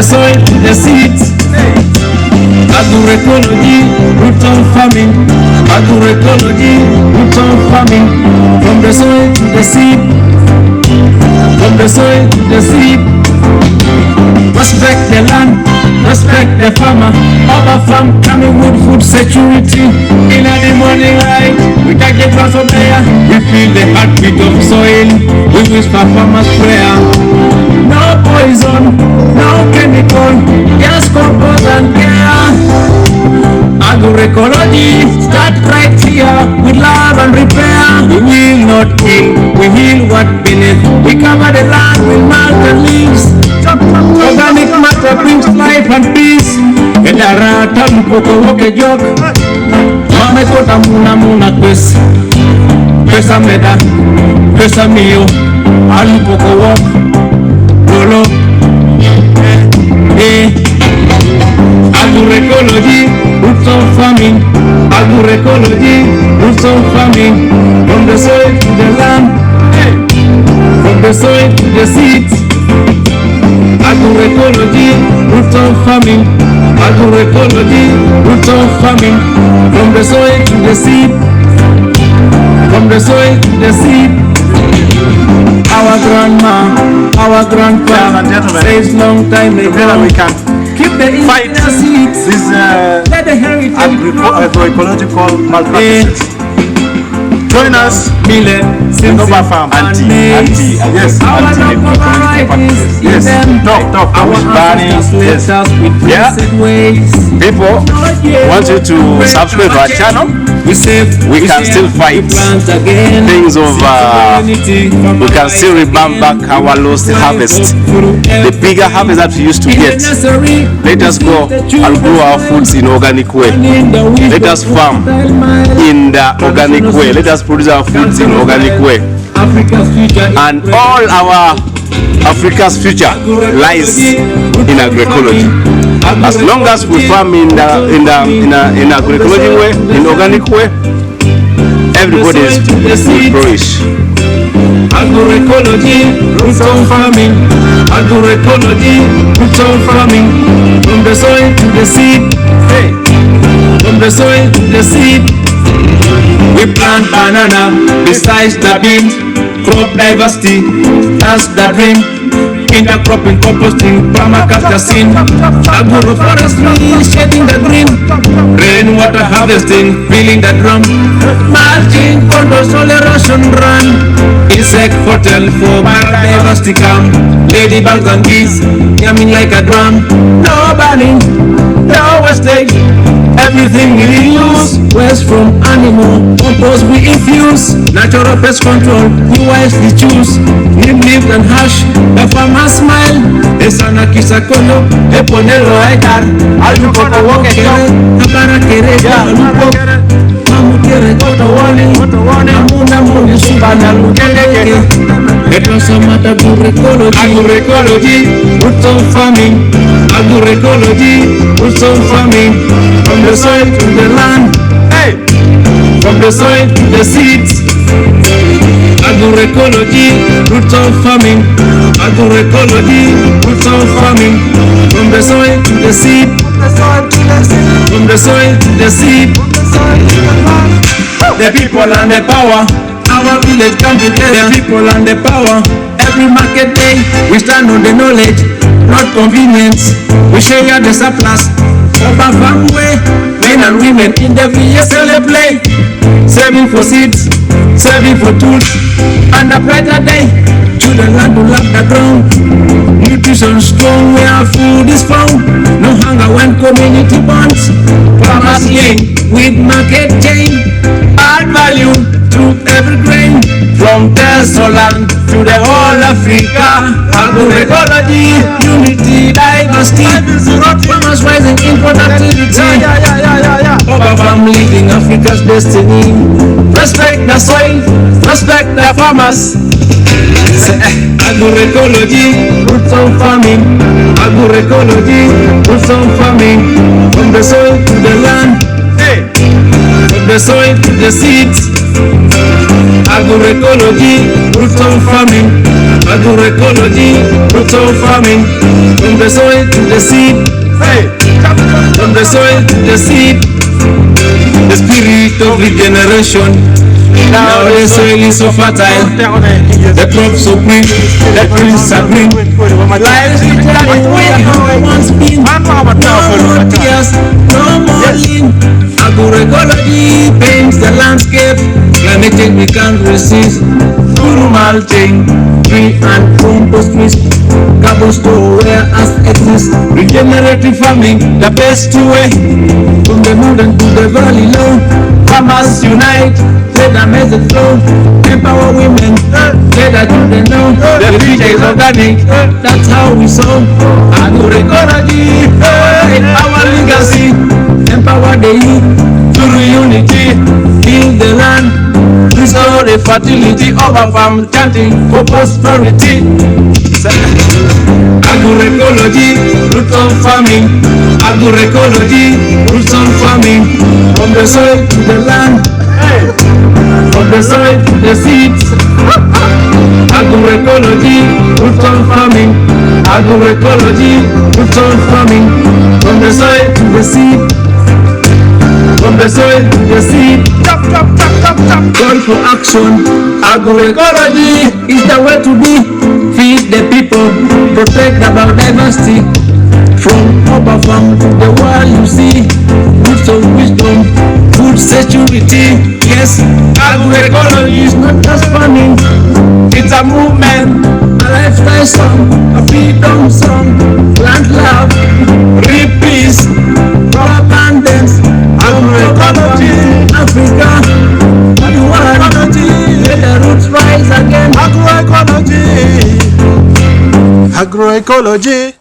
soil to the seeds. Agroecology, roots of farming. Agroecology, roots of farming. From the soil to the seed. From the soil to the seed. Respect the land, respect the farmer. Our farm coming with food security. In the morning light, we take the grass from air. We feel the heartbeat of soil. We whisper farmers' prayer. No poison, no chemical, just compost and care. Agroecology, start right here with love and repair. We will not kill, we heal what beneath. We cover the land with mud and leaves. Organic matter brings life and peace. Edarata mpoko woke jok. Mame kota muna kwes. Pesa meda, pesa mio. Alu poko wok. Lolo. Agroecology, roots of farming. Agroecology, roots of farming. From the soil to the land. From the soil to the seeds. Agroecology, roots of farming. Agroecology, roots of farming. From the soil to the seed. From the soil to the seed. Our grandma, our grandpa says long time ago. We can keep the fight seeds. This let the heritage agroecological malpractices. Join us, Millet, Nova Farm, anti, yes, anti-ecological practices. Yes, talk, our burning, yes. Yeah, people want you to subscribe to our channel. We can still fight things of, we can still revamp back our lost harvest, the bigger harvest that we used to get. Let us go and grow our foods in organic way. Let us farm in the organic way. Let us produce our foods in organic way. And all our Africa's future lies in agroecology. As long as we farm in agroecology way, in organic way, everybody will flourish. Agroecology, roots of farming. Agroecology, roots of farming. From the soil to the seed. From the soil to the seed. We plant banana besides the bean. Crop diversity, that's the dream. Intercropping, composting, permaculture scene. Agroforestry, shading the green. Rainwater harvesting, filling the drum. Mulching, control soil erosion run. Insect hotel for biodiversity camp. Ladybugs and bees, yamming like a drum. No burning, no wastage. Everything we use, waste from animal, compost we infuse. Natural pest control, we wisely choose. Neem, leaf and hash, the farmer smile. Esana kisakolo, eponelo aitar. Alupoko wokekere, habara kere, alupoko. Mamukere koto wali, amuna muni subana lukeleke. Etrosamata agroecology, roots of farming. Agroecology, roots of farming. From the soil to the land, from the soil to the seeds. Agroecology, roots of farming. Agroecology, roots of farming. From the soil to the seed. From the soil to the seed. The people and the power. Our village come together. The people and the power. Every market day, we stand on the knowledge, not convenience. We share the surplus of our farm way. Men and women in the village celebrate. Saving for seeds, saving for tools, and a brighter day. Children learn to love the ground. Nutrition strong where food is found. No hunger when community bonds. Farmers link with market chain. Add value to every grain. From Tesoland to the whole Africa. Agroecology, unity, diversity. Farmers rising in productivity. Our farm leading Africa's destiny. Respect the soil, respect the farmers. Agroecology, roots of farming. Agroecology, roots of farming. From the soil to the land. From the soil to the seeds. Agroecology, roots of farming. Agroecology, roots of farming. From the soil to the seed. From the soil to the seed. The spirit of regeneration. Now the soil is so fertile. The crops so green. The trees are green. Life is once been. No more tears. No more lean. Agroecology paints the landscape. Climate change we can't resist. Through mulching, tree and compost mist. Carbon store where as exists. Regenerative farming, the best way. From the mountain to the valley low. Farmers unite, let the message flow. Empower women, let the children know. The future is organic, that's how we sow. Agroecology, our legacy. Empower the youth through unity. Heal the land, restore the fertility of our farm, chanting for prosperity. Agroecology, roots of farming. Agroecology, roots of farming. From the soil to the land, from the soil to the seeds. Agroecology, roots of farming. Agroecology, roots of farming. From the soil to the seed. From the soil to the seed. Call for action. Agroecology is the way to be. Feed the people, protect the biodiversity. From our farm to the world you see. Roots of wisdom, food security. Yes, agroecology is not just farming. It's a movement, a lifestyle song, a freedom song. Plant love, reap peace, abundance. Agroecology, Africa, you want let the roots rise again. Agroecology. Agroecology.